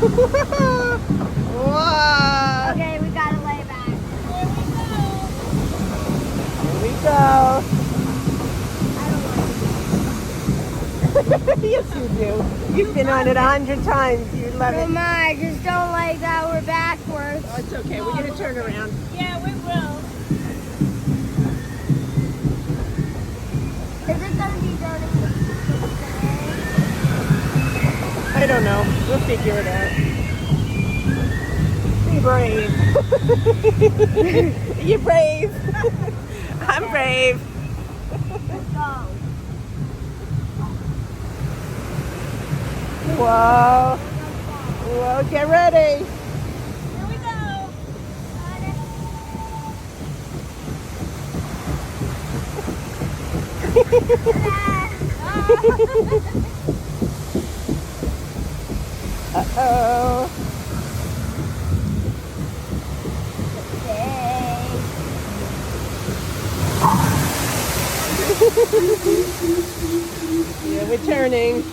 Whoa! Okay, we gotta lay back. Here we go. I don't like it. Yes, you do. You've been on it 100 times. You love Oh it. my, just don't like that we're backwards. Oh, it's okay. We're gonna turn around. Yeah, we will. Is it gonna be dirty? I don't know. We'll figure it out. Be brave. You're brave. I'm brave. Let's go. Whoa. Whoa, get ready. Here we go. Uh-oh. Yeah, we're turning.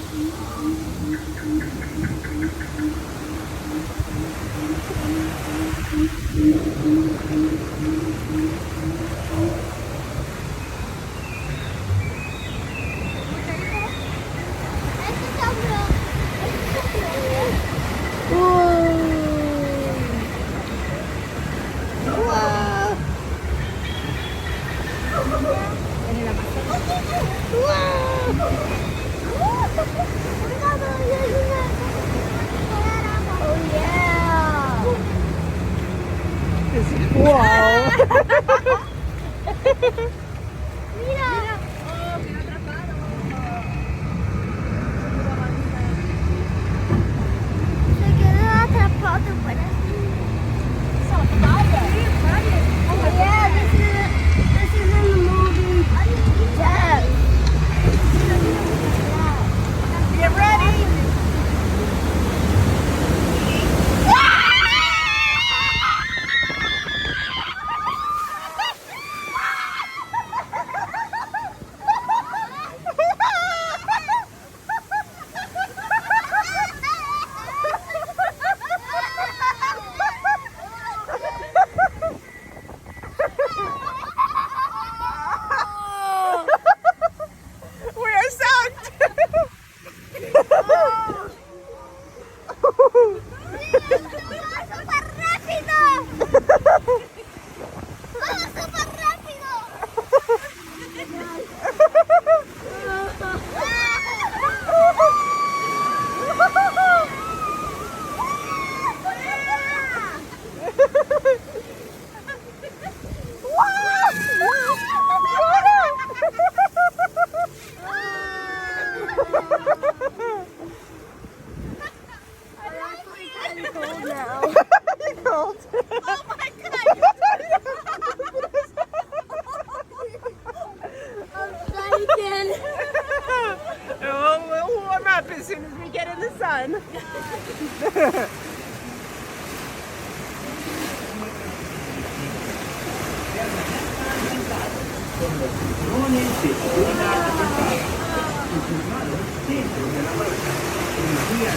Oh yeah! Whoa. Mira! Oh, me atraparon. Se quedó atrapado por aquí. Oh yeah, this is in the movie. Yes. Get ready. We're soaked. ¡Súper rápido! ¡Vamos súper rápido! Cold now. You're cold. Oh my God. I'm shaking. Oh, we'll warm up as soon as we get in the sun. Istruzioni settimanali informale sempre della macchina in via